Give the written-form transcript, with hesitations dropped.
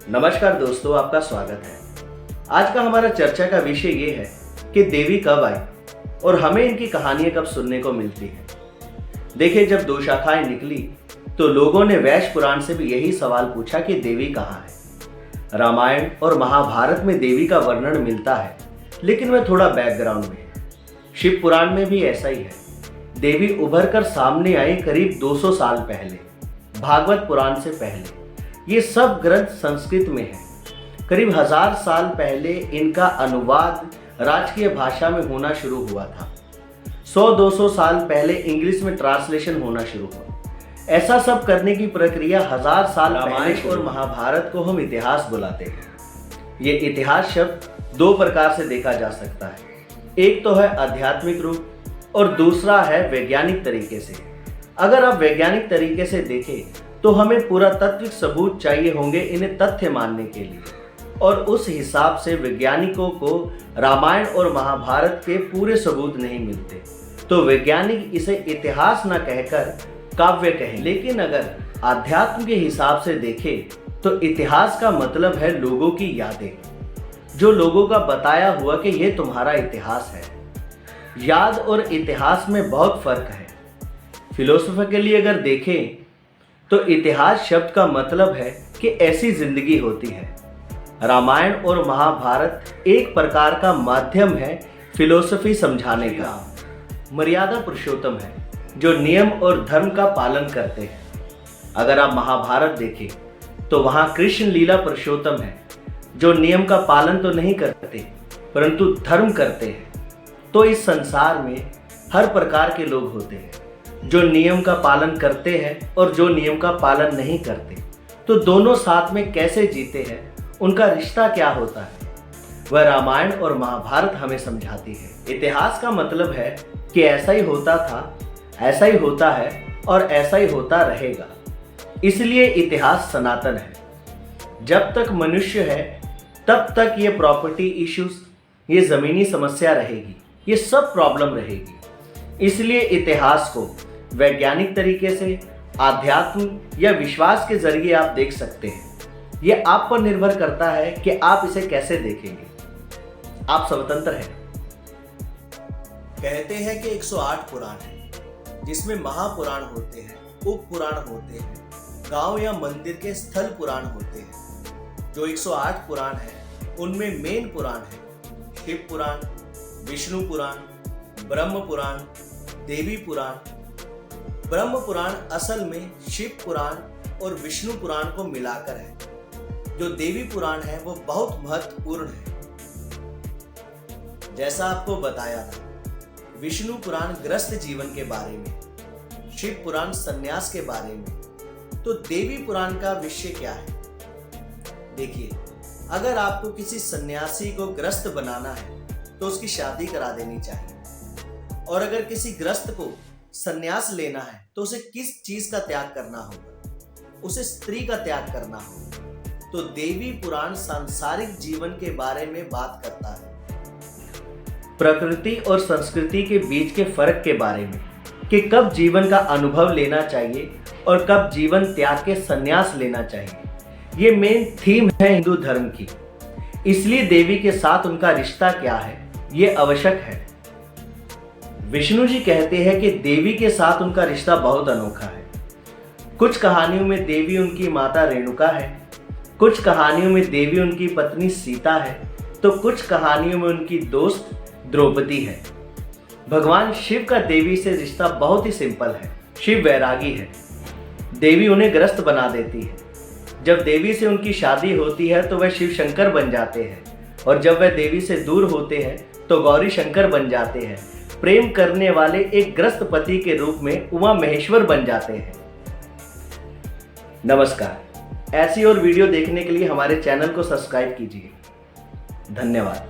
नमस्कार दोस्तों, आपका स्वागत है। आज का हमारा चर्चा का विषय ये है कि देवी कब आई और हमें इनकी कहानियां कब सुनने को मिलती है। देखिए, जब दो शाखाएं निकली तो लोगों ने वैश पुराण से भी यही सवाल पूछा कि देवी कहाँ है। रामायण और महाभारत में देवी का वर्णन मिलता है, लेकिन वह थोड़ा बैकग्राउंड में है। शिव पुराण में भी ऐसा ही है। देवी उभर कर सामने आई करीब 200 साल पहले, भागवत पुराण से पहले। ये सब ग्रंथ संस्कृत में है। करीब 1000 साल पहले इनका अनुवाद राजकीय भाषा में होना शुरू हुआ था। 100-200 साल पहले इंग्लिश में ट्रांसलेशन होना शुरू हुआ। ऐसा सब करने की प्रक्रिया 1000 साल पहले। और महाभारत को हम इतिहास बुलाते हैं। ये इतिहास शब्द दो प्रकार से देखा जा सकता है। एक तो है आध्यात्मिक रूप और दूसरा है वैज्ञानिक तरीके से। अगर आप वैज्ञानिक तरीके से देखें तो हमें पूरा तात्विक सबूत चाहिए होंगे इन्हें तथ्य मानने के लिए, और उस हिसाब से वैज्ञानिकों को रामायण और महाभारत के पूरे सबूत नहीं मिलते। तो वैज्ञानिक इसे इतिहास न कहकर काव्य कहें। लेकिन अगर आध्यात्म के हिसाब से देखें तो इतिहास का मतलब है लोगों की यादें, जो लोगों का बताया हुआ कि यह तुम्हारा इतिहास है। याद और इतिहास में बहुत फर्क है। फिलोसफिकली अगर देखें तो इतिहास शब्द का मतलब है कि ऐसी जिंदगी होती है। रामायण और महाभारत एक प्रकार का माध्यम है फिलोसफी समझाने का। मर्यादा पुरुषोत्तम है जो नियम और धर्म का पालन करते हैं। अगर आप महाभारत देखें तो वहां कृष्ण लीला पुरुषोत्तम है, जो नियम का पालन तो नहीं करते परंतु धर्म करते हैं। तो इस संसार में हर प्रकार के लोग होते हैं, जो नियम का पालन करते हैं और जो नियम का पालन नहीं करते। तो दोनों साथ में कैसे जीते हैं, उनका रिश्ता क्या होता है, वह रामायण और महाभारत हमें समझाती है। इतिहास का मतलब है कि ऐसा ही होता था, ऐसा ही होता है और ऐसा ही होता रहेगा। इसलिए इतिहास सनातन है। जब तक मनुष्य है तब तक ये प्रॉपर्टी इश्यूज, ये जमीनी समस्या रहेगी, ये सब प्रॉब्लम रहेगी। इसलिए इतिहास को वैज्ञानिक तरीके से, आध्यात्म या विश्वास के जरिए आप देख सकते हैं। यह आप पर निर्भर करता है कि आप इसे कैसे देखेंगे। आप स्वतंत्र हैं। कहते हैं कि 108 पुराण है, जिसमें महापुराण होते हैं, उप पुराण होते हैं, गांव या मंदिर के स्थल पुराण होते हैं। जो 108 पुराण है उनमें मेन पुराण है शिव पुराण, विष्णु पुराण, ब्रह्म पुराण, देवी पुराण। ब्रह्म पुराण असल में शिव पुराण और विष्णु पुराण को मिलाकर है। जो देवी पुराण है वो बहुत महत्वपूर्ण है। जैसा आपको बताया था, विष्णु पुराण ग्रस्त जीवन के बारे में, शिव पुराण सन्यास के बारे में। तो देवी पुराण का विषय क्या है? देखिए, अगर आपको किसी सन्यासी को ग्रस्त बनाना है तो उसकी शादी करा देनी चाहिए। और अगर किसी ग्रस्त को सन्यास लेना है तो उसे किस चीज का त्याग करना होगा? उसे स्त्री का त्याग करना होगा। तो देवी पुराण सांसारिक जीवन के बारे में बात करता है, प्रकृति और संस्कृति के बीच के फर्क के बारे में, कि कब जीवन का अनुभव लेना चाहिए और कब जीवन त्याग के सन्यास लेना चाहिए। ये मेन थीम है हिंदू धर्म की। इसलिए देवी के साथ उनका रिश्ता क्या है, ये आवश्यक है। विष्णु जी कहते हैं कि देवी के साथ उनका रिश्ता बहुत अनोखा है। कुछ कहानियों में देवी उनकी माता रेणुका है, कुछ कहानियों में देवी उनकी पत्नी सीता है, तो कुछ कहानियों में उनकी दोस्त द्रौपदी है। भगवान शिव का देवी से रिश्ता बहुत ही सिंपल है। शिव वैरागी है, देवी उन्हें ग्रस्त बना देती है। जब देवी से उनकी शादी होती है तो वह शिव शंकर बन जाते हैं, और जब वह देवी से दूर होते हैं तो गौरी शंकर बन जाते हैं। प्रेम करने वाले एक ग्रस्त पति के रूप में उमा महेश्वर बन जाते हैं। नमस्कार। ऐसी और वीडियो देखने के लिए हमारे चैनल को सब्सक्राइब कीजिए। धन्यवाद।